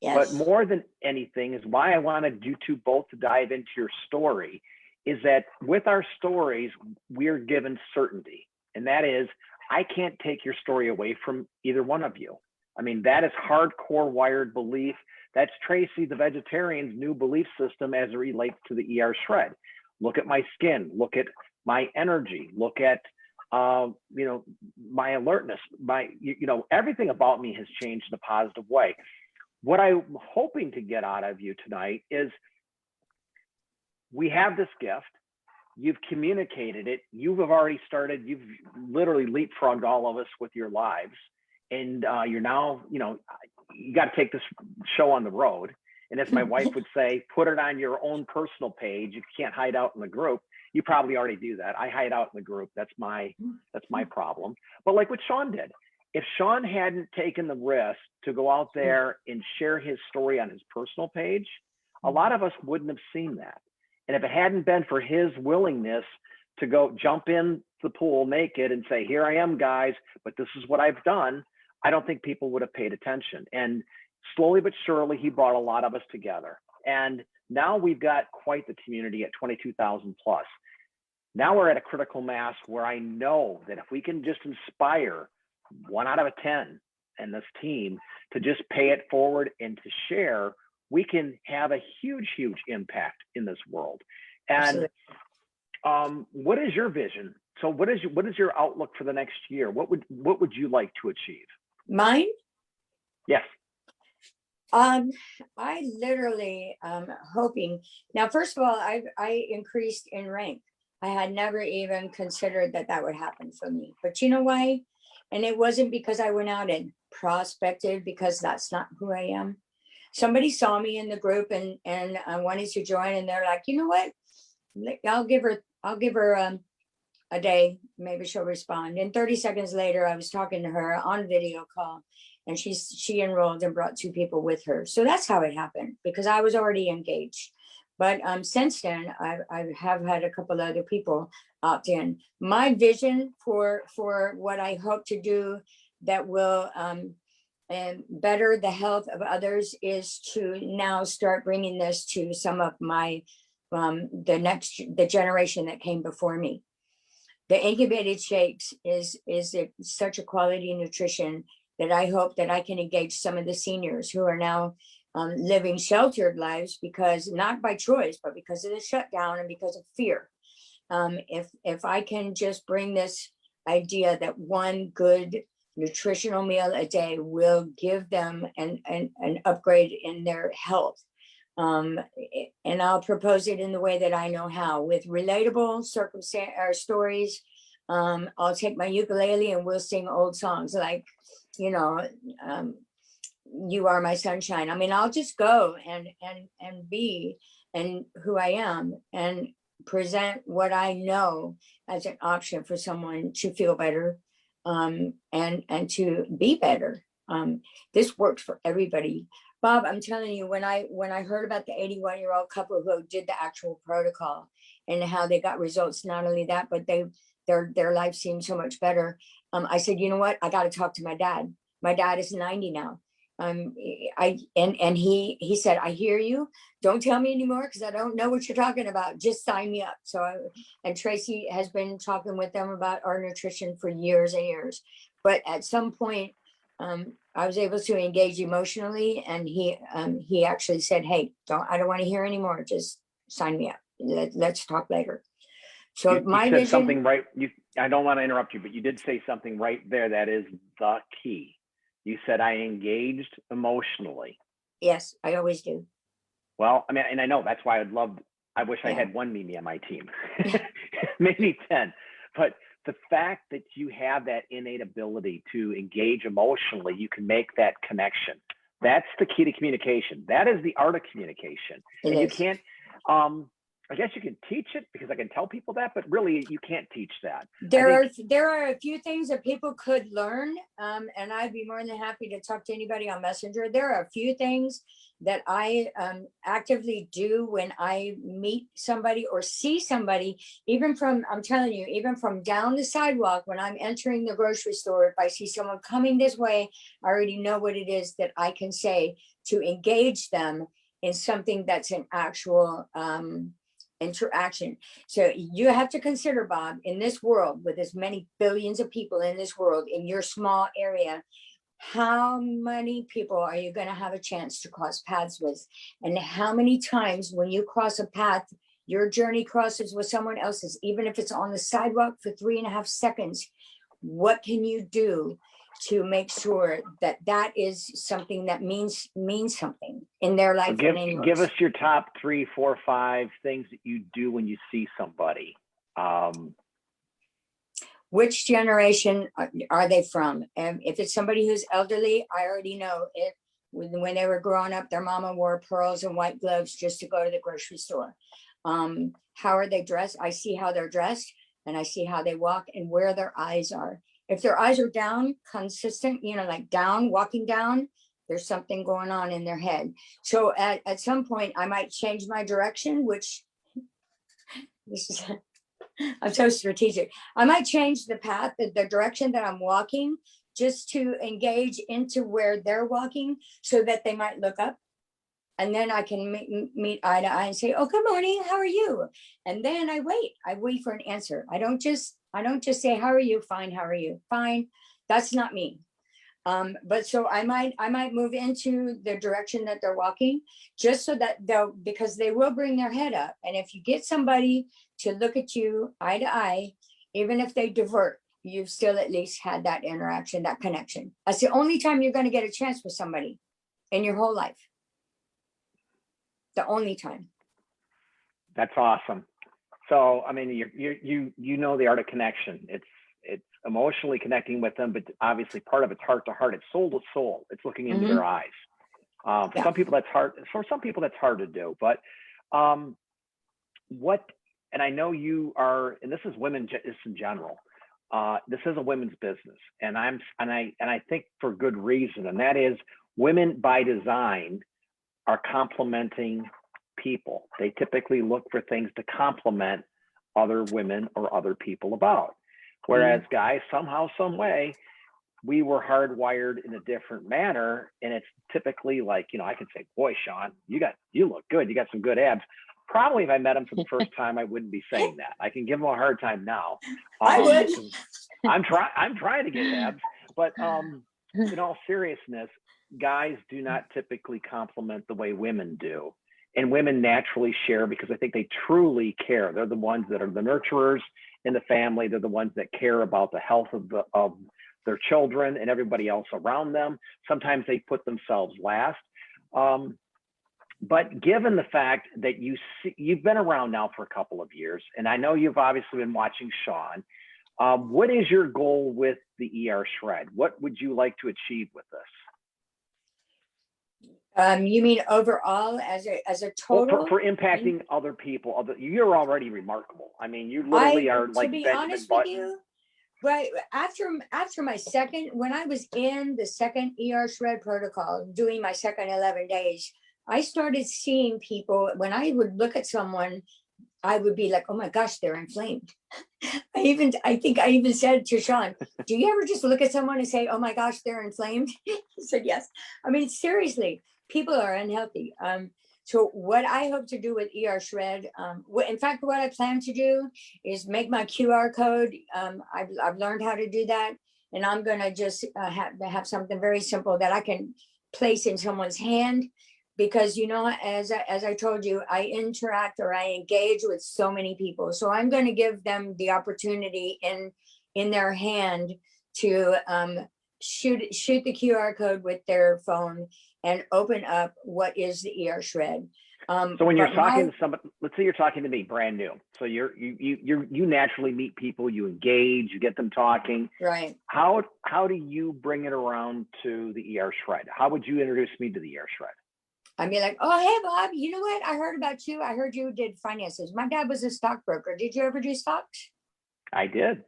but more than anything is why I wanted you two both to dive into your story is that with our stories, we're given certainty. And that is, I can't take your story away from either one of you. I mean, that is hardcore wired belief. That's Tracy, the vegetarian's new belief system as it relates to the ER shred. Look at my skin, look at my energy, look at, you know, my alertness, you know, everything about me has changed in a positive way. What I'm hoping to get out of you tonight is we have this gift, you've communicated it, you've already started, you've literally leapfrogged all of us with your lives. And you're now, you know, you got to take this show on the road. And as my wife would say, put it on your own personal page. You can't hide out in the group. You probably already do that. I hide out in the group. That's my problem. But like what Sean did, if Sean hadn't taken the risk to go out there and share his story on his personal page, a lot of us wouldn't have seen that. And if it hadn't been for his willingness to go jump in the pool naked and say, here I am, guys, but this is what I've done, I don't think people would have paid attention. And slowly but surely, he brought a lot of us together. And now we've got quite the community at 22,000 plus. Now we're at a critical mass where I know that if we can just inspire 1 out of 10 and this team to just pay it forward and to share, we can have a huge, huge impact in this world. And what is your vision? So what is your outlook for the next year? What would you like to achieve? Mine? Yes. I literally hoping. Now, first of all, I increased in rank. I had never even considered that would happen for me. But you know why? And it wasn't because I went out and prospected, because that's not who I am. Somebody saw me in the group and wanted to join, and they're like, you know what? I'll give her a day, maybe she'll respond. And 30 seconds later, I was talking to her on video call, and she enrolled and brought 2 people with her. So that's how it happened, because I was already engaged. But since then, I have had a couple other people opt in. My vision for what I hope to do that will and better the health of others is to now start bringing this to some of my the generation that came before me. The incubated shakes is such a quality nutrition that I hope that I can engage some of the seniors who are now living sheltered lives, because not by choice, but because of the shutdown and because of fear. If I can just bring this idea that one good nutritional meal a day will give them an upgrade in their health. And I'll propose it in the way that I know how, with relatable stories. I'll take my ukulele and we'll sing old songs like, you know, You Are My Sunshine. I mean, I'll just go and be and who I am and present what I know as an option for someone to feel better and to be better. This works for everybody. Bob, I'm telling you, when I heard about the 81-year-old couple who did the actual protocol and how they got results, not only that, but their life seemed so much better. I said, you know what? I got to talk to my dad. My dad is 90 now. He said, I hear you. Don't tell me anymore, because I don't know what you're talking about. Just sign me up. And Tracy has been talking with them about our nutrition for years and years. But at some point, I was able to engage emotionally, and he actually said, "Hey, I don't want to hear anymore. Just sign me up. Let's talk later." So You my said vision. something right. I don't want to interrupt you, but you did say something right there. That is the key. You said I engaged emotionally. Yes, I always do. Well, I mean, and I know that's why I wish I Yeah. had one Mimi on my team, maybe 10. But the fact that you have that innate ability to engage emotionally, you can make that connection. That's the key to communication. That is the art of communication. And you can't, I guess you can teach it because I can tell people that, but really you can't teach that. There are a few things that people could learn, and I'd be more than happy to talk to anybody on Messenger. There are a few things that I actively do when I meet somebody or see somebody, even from, I'm telling you, even from down the sidewalk when I'm entering the grocery store. If I see someone coming this way, I already know what it is that I can say to engage them in something that's an actual interaction. So you have to consider, Bob, in this world with as many billions of people in this world, in your small area, how many people are you going to have a chance to cross paths with? And how many times when you cross a path, your journey crosses with someone else's, even if it's on the sidewalk for 3.5 seconds, what can you do to make sure that that is something that means something in their life? So give us your top 3, 4, 5 things that you do when you see somebody. Which generation are they from? And if it's somebody who's elderly, I already know it. When they were growing up, their mama wore pearls and white gloves just to go to the grocery store. How are they dressed? I see how they're dressed, and I see how they walk and where their eyes are. If their eyes are down, consistent, like down, walking down, there's something going on in their head. So at some point, I might change my direction, which this is, I'm so strategic. I might change the path, the direction that I'm walking, just to engage into where they're walking, so that they might look up. And then I can meet eye to eye and say, "Oh, good morning. How are you?" And then I wait for an answer. I don't just say, "How are you?" "Fine. How are you?" "Fine." That's not me. But so I might move into the direction that they're walking, just so that because they will bring their head up. And if you get somebody to look at you eye to eye, even if they divert, you've still at least had that interaction, that connection. That's the only time you're going to get a chance with somebody in your whole life. The only time. That's awesome. So, I mean, you know the art of connection. It's emotionally connecting with them, but obviously part of it's heart to heart. It's soul to soul. It's looking into their eyes. For some people that's hard. For some people that's hard to do. But and I know you are, and this is women just in general. This is a women's business, and I think for good reason, and that is women by design are complementing people. They typically look for things to complement other women or other people about. Whereas guys, somehow, some way, we were hardwired in a different manner. And it's typically like, I can say, "Boy, Sean, you look good. You got some good abs." Probably if I met him for the first time, I wouldn't be saying that. I can give him a hard time now. I would. I'm trying to get abs, but in all seriousness, guys do not typically compliment the way women do. And women naturally share because I think they truly care. They're the ones that are the nurturers in the family. They're the ones that care about the health of their children and everybody else around them. Sometimes they put themselves last. But given the fact that you've been around now for a couple of years, and I know you've obviously been watching Sean, what is your goal with the ER Shred? What would you like to achieve with this? You mean overall as a total? Well, for impacting other people. You're already remarkable. I mean, you literally are like, to be honest with you, right after my second, when I was in the second ER Shred protocol, doing my second 11 days, I started seeing people, when I would look at someone, I would be like, "Oh my gosh, they're inflamed." I think I even said to Sean, "Do you ever just look at someone and say, 'Oh my gosh, they're inflamed'?" He said, "Yes." I mean, seriously, people are unhealthy. So what I hope to do with ER Shred, in fact, what I plan to do is make my QR code. I've learned how to do that. and I'm going to just have something very simple that I can place in someone's hand, because, you know, as I told you, I interact or I engage with so many people. So I'm going to give them the opportunity in their hand to shoot the QR code with their phone and open up what is the ER Shred. So when you're talking to somebody, let's say you're talking to me, brand new. So you naturally meet people, you engage, you get them talking. Right. How do you bring it around to the ER Shred? How would you introduce me to the ER Shred? I'd be like, oh, hey, Bob, you know what? I heard about you. I heard you did finances. My dad was a stockbroker. Did you ever do stocks? I did.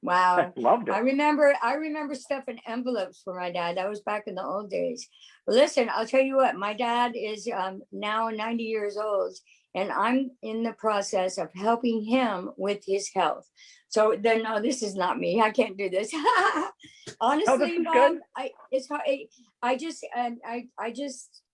Wow. Loved it. I remember stuffing envelopes for my dad. That was back in the old days. But listen, I'll tell you what, my dad is now 90 years old, and I'm in the process of helping him with his health. So then, no, this is not me. I can't do this. Honestly, this is Bob, good. it's hard. I just,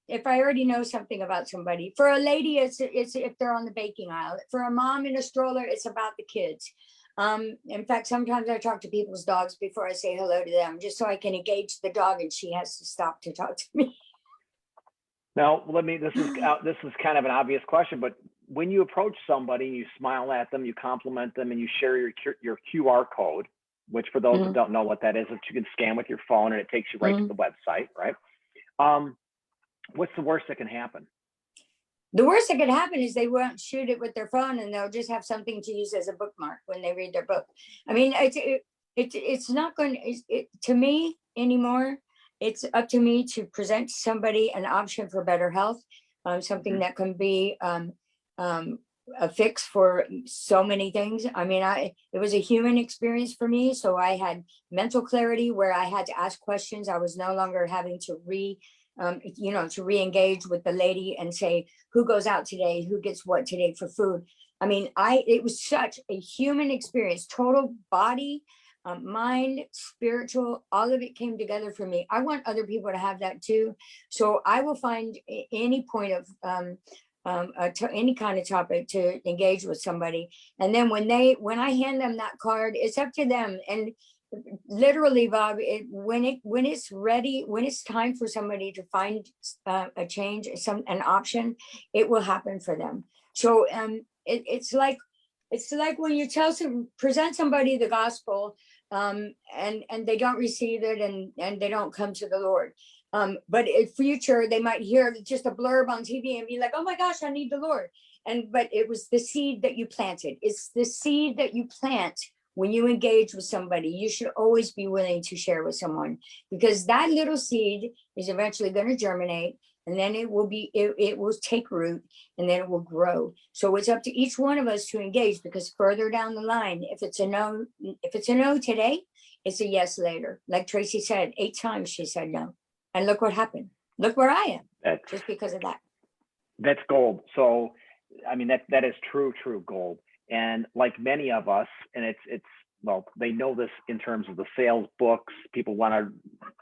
if I already know something about somebody, for a lady, it's if they're on the baking aisle. For a mom in a stroller, it's about the kids. In fact, sometimes I talk to people's dogs before I say hello to them, just so I can engage the dog and she has to stop to talk to me. Now, this is kind of an obvious question, but when you approach somebody, you smile at them, you compliment them, and you share your QR code, which for those that don't know what that is, that you can scan with your phone and it takes you right to the website, right? What's the worst that can happen? The worst that could happen is they won't shoot it with their phone, and they'll just have something to use as a bookmark when they read their book. I mean, it's not going to me anymore. It's up to me to present somebody an option for better health, something that can be a fix for so many things. I mean, it was a human experience for me. So I had mental clarity where I had to ask questions. I was no longer having to to re-engage with the lady and say, who goes out today? Who gets what today for food? I mean, it was such a human experience, total body, mind, spiritual, all of it came together for me. I want other people to have that too. So I will find any point of any kind of topic to engage with somebody. And then when I hand them that card, it's up to them. And literally, Bob, when it's ready, when it's time for somebody to find a change, an option, it will happen for them. So it's like when you present somebody the gospel, and they don't receive it, and they don't come to the Lord. But in future, they might hear just a blurb on TV and be like, oh my gosh, I need the Lord. But it was the seed that you planted. It's the seed that you plant. When you engage with somebody, you should always be willing to share with someone, because that little seed is eventually going to germinate, and then it will take root, and then it will grow. So it's up to each one of us to engage, because further down the line, if it's a no today, it's a yes later. Like Tracy said, 8 times she said no. And look what happened. Look where I am, just because of that. That's gold. So, I mean, that is true gold. And like many of us, and well, they know this in terms of the sales books, people want to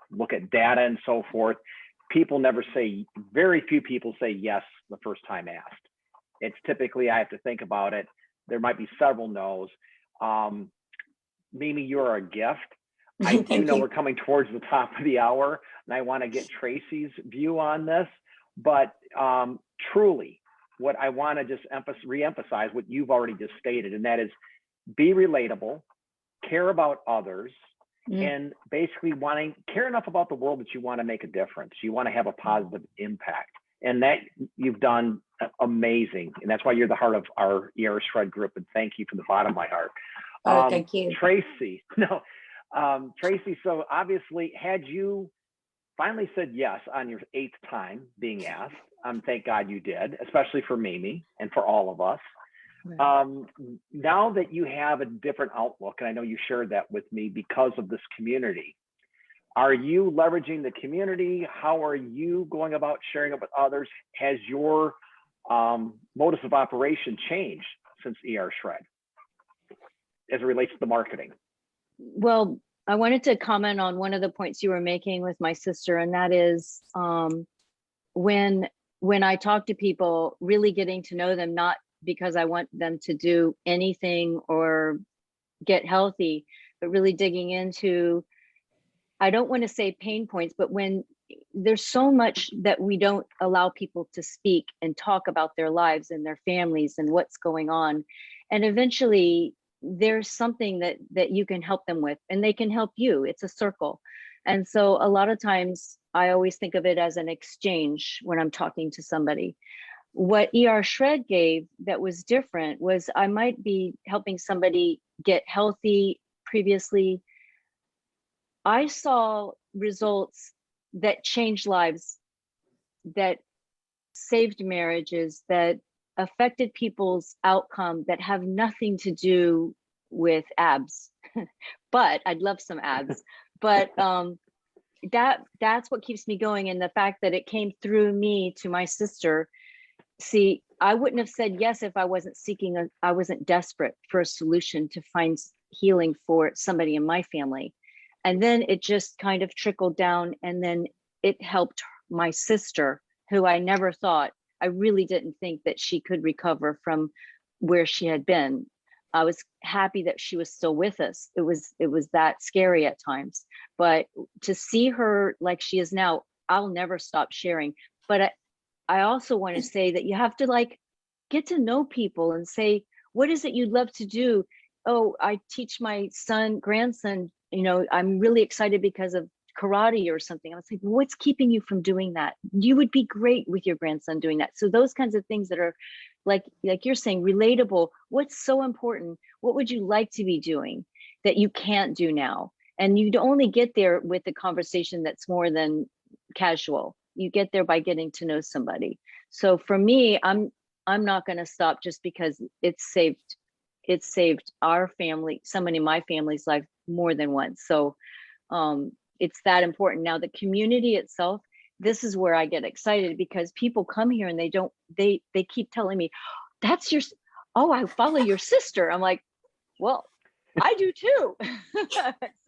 look at data and so forth. Very few people say yes the first time asked. It's typically, I have to think about it. There might be several no's. Mimi, you're a gift. I do know we're coming towards the top of the hour, and I want to get Tracy's view on this, but truly, what I want to just reemphasize what you've already just stated, and that is be relatable, care about others, and basically care enough about the world that you want to make a difference. You want to have a positive impact, and that you've done amazing. And that's why you're the heart of our ER Shred group. And thank you from the bottom of my heart. Thank you, Tracy. Tracy. So obviously, had you finally said yes on your 8th time being asked, thank God you did, especially for Mimi and for all of us. Right. Now that you have a different outlook, and I know you shared that with me because of this community, are you leveraging the community? How are you going about sharing it with others? Has your modus of operation changed since ER Shred as it relates to the marketing? Well, I wanted to comment on one of the points you were making with my sister, and that is when I talk to people, really getting to know them, not because I want them to do anything or get healthy, but really digging into, I don't want to say pain points, but when there's so much that we don't allow people to speak and talk about their lives and their families and what's going on. And eventually there's something that you can help them with, and they can help you. It's a circle. And so a lot of times I always think of it as an exchange when I'm talking to somebody. What ER Shred gave that was different was I might be helping somebody get healthy previously. I saw results that changed lives, that saved marriages, that affected people's outcome, that have nothing to do with abs. But I'd love some abs. But that's what keeps me going. And the fact that it came through me to my sister. See, I wouldn't have said yes if I wasn't I wasn't desperate for a solution to find healing for somebody in my family. And then it just kind of trickled down, and then it helped my sister, who I never thought, I really didn't think that she could recover from where she had been. I was happy that she was still with us. It was that scary at times, but to see her like she is now, I'll never stop sharing. But I also want to say that you have to like get to know people and say, what is it you'd love to do? Oh, I teach my grandson, I'm really excited because of karate or something. I was like, what's keeping you from doing that? You would be great with your grandson doing that. So those kinds of things that are like you're saying, relatable. What's so important? What would you like to be doing that you can't do now? And you'd only get there with a conversation that's more than casual. You get there by getting to know somebody. So for me, I'm not going to stop just because it saved our family, somebody in my family's life more than once. So it's that important. Now the community itself, this is where I get excited, because people come here and they keep telling me, I follow your sister. I'm like, well, I do too.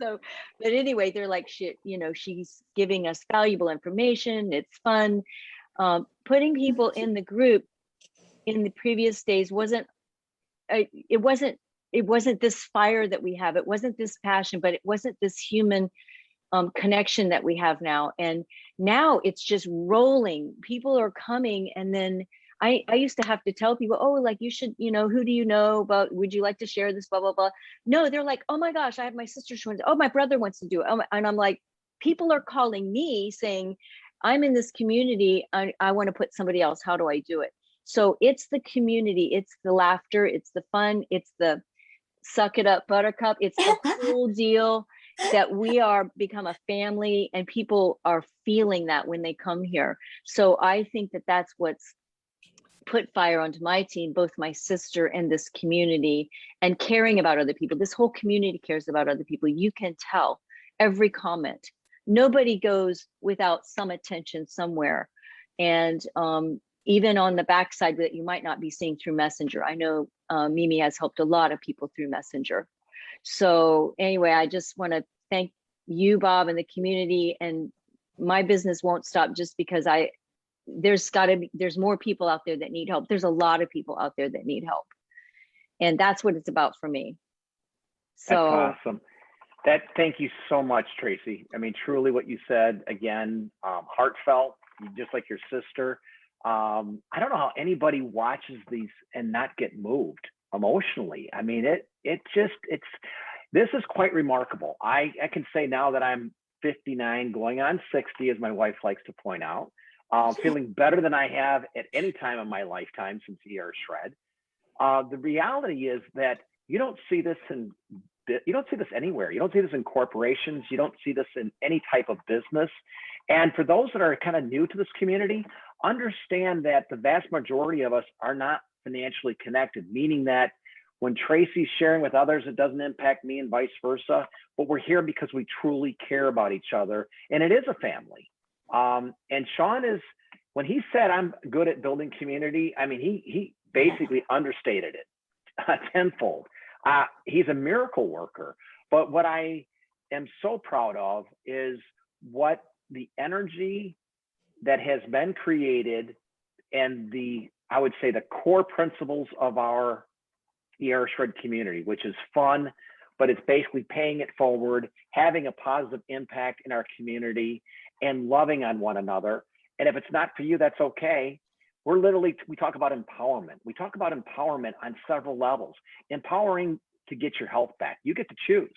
So, but anyway, they're like, she's giving us valuable information. It's fun. Putting people in the group in the previous days it wasn't this fire that we have. It wasn't this passion, but it wasn't this human connection that we have now. And now it's just rolling. People are coming. And then I used to have to tell people, oh, like you should, who do you know about, would you like to share this, blah, blah, blah. No, they're like, oh my gosh, I have my sister's twins. Oh, my brother wants to do it. And I'm like, people are calling me saying, I'm in this community. I want to put somebody else. How do I do it? So it's the community. It's the laughter. It's the fun. It's the suck it up, buttercup. It's the whole deal that we are become a family, and people are feeling that when they come here. So I think that that's what's put fire onto my team, both my sister and this community, and caring about other people. This whole community cares about other people. You can tell every comment. Nobody goes without some attention somewhere. And even on the backside that you might not be seeing through Messenger. I know Mimi has helped a lot of people through Messenger. So anyway, I just want to thank you, Bob, and the community. And my business won't stop just because there's more people out there that need help. There's a lot of people out there that need help. And that's what it's about for me. So that's awesome. Thank you so much, Tracy. I mean, truly what you said, again, heartfelt, just like your sister. I don't know how anybody watches these and not get moved emotionally. I mean, this is quite remarkable. I can say now that I'm 59 going on 60, as my wife likes to point out, feeling better than I have at any time in my lifetime since ER Shred. The reality is that you don't see this anywhere. You don't see this in corporations. You don't see this in any type of business. And for those that are kind of new to this community, understand that the vast majority of us are not financially connected, meaning that when Tracy's sharing with others, it doesn't impact me and vice versa. But we're here because we truly care about each other. And it is a family. And Sean when he said, I'm good at building community, I mean, he basically understated it tenfold. He's a miracle worker. But what I am so proud of is what the energy that has been created and I would say the core principles of our ER Shred community, which is fun, but it's basically paying it forward, having a positive impact in our community, and loving on one another. And if it's not for you, that's okay. We talk about empowerment. We talk about empowerment on several levels. Empowering to get your health back. You get to choose.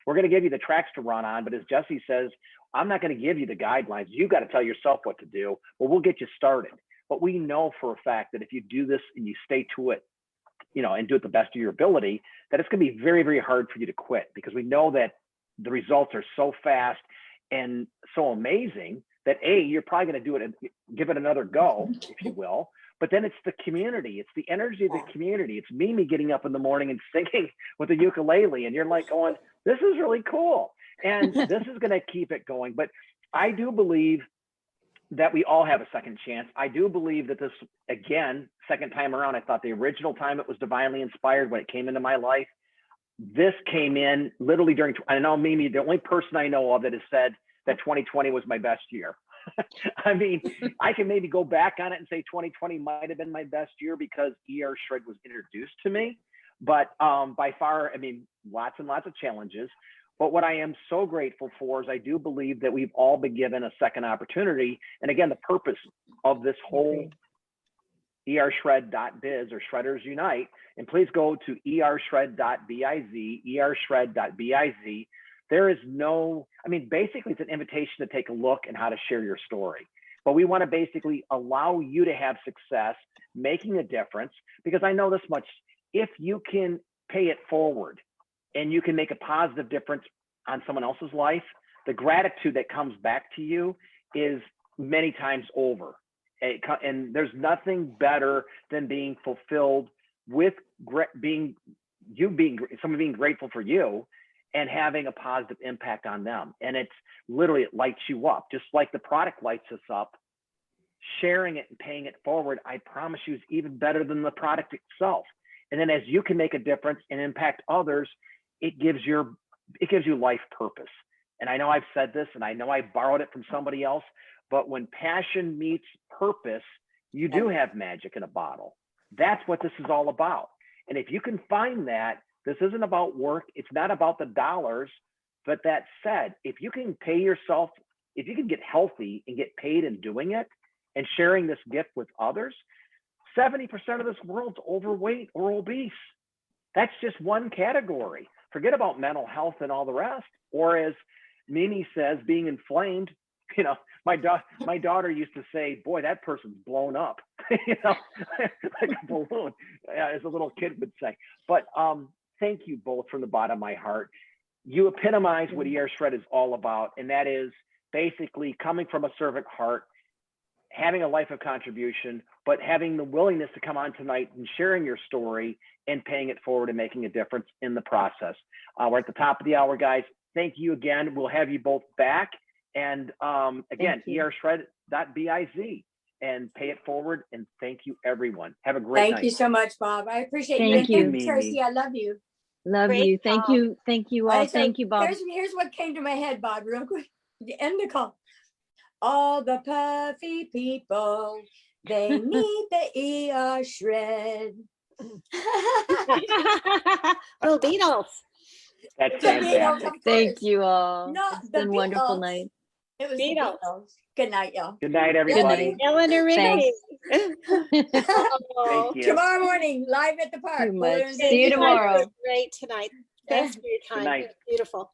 We're going to give you the tracks to run on, but as Jesse says, I'm not going to give you the guidelines. You got to tell yourself what to do. Well, we'll get you started. But we know for a fact that if you do this and you stay to it, and do it the best of your ability, that it's going to be very, very hard for you to quit, because we know that the results are so fast and so amazing that you're probably going to do it and give it another go, if you will. But then it's the community. It's the energy of the community. It's Mimi getting up in the morning and singing with the ukulele. And you're like going, this is really cool. And this is going to keep it going. But I do believe that we all have a second chance. I do believe that this, again, second time around, I thought the original time it was divinely inspired when it came into my life. This came in literally during, I know Mimi, the only person I know of that has said that 2020 was my best year. I mean, I can maybe go back on it and say 2020 might have been my best year because ER Shred was introduced to me. But by far, I mean, lots and lots of challenges. But what I am so grateful for is I do believe that we've all been given a second opportunity. And again, the purpose of this whole ershred.biz or Shredders Unite, and please go to ershred.biz, ershred.biz. There is no, I mean, basically it's an invitation to take a look and how to share your story. But we want to basically allow you to have success, making a difference, because I know this much, if you can pay it forward and you can make a positive difference on someone else's life, the gratitude that comes back to you is many times over. And there's nothing better than being fulfilled with someone being grateful for you and having a positive impact on them. And it's literally, it lights you up, just like the product lights us up. Sharing it and paying it forward, I promise you, is even better than the product itself. And then as you can make a difference and impact others, it gives you life purpose. And I know I've said this, and I know I borrowed it from somebody else, but when passion meets purpose, you do have magic in a bottle. That's what this is all about. And if you can find that, this isn't about work. It's not about the dollars. But that said, if you can pay yourself, if you can get healthy and get paid in doing it and sharing this gift with others, 70% of this world's overweight or obese. That's just one category. Forget about mental health and all the rest. Or as Mimi says, being inflamed. My daughter used to say, boy, that person's blown up, like a balloon, as a little kid would say. But thank you both from the bottom of my heart. You epitomize what ER Shred is all about, and that is basically coming from a servant heart, having a life of contribution, but having the willingness to come on tonight and sharing your story and paying it forward and making a difference in the process. We're at the top of the hour, guys. Thank you again. We'll have you both back. And again, ershred.biz, and pay it forward. And thank you, everyone. Have a great night. Thank you so much, Bob. I appreciate Thank you. you, And Tracy, I love you. Love Great you. Thank call. you. Thank you all. All right, so Thank you, Bob. Here's what came to my head, Bob, real quick. The end the call. All the puffy people, they need the ER Shred. Little Beatles. That's The Beatles, fantastic. of Thank course. you all. Not It's the been a wonderful Beatles. night. It was Beatles. the Beatles. Good night, y'all. Good night, everybody. Eleanor Rigby. Thank Oh, you. Tomorrow morning, live at the park. Too much. Balloons See you and you guys tomorrow. did great tonight. Thanks for your time. night. It was beautiful.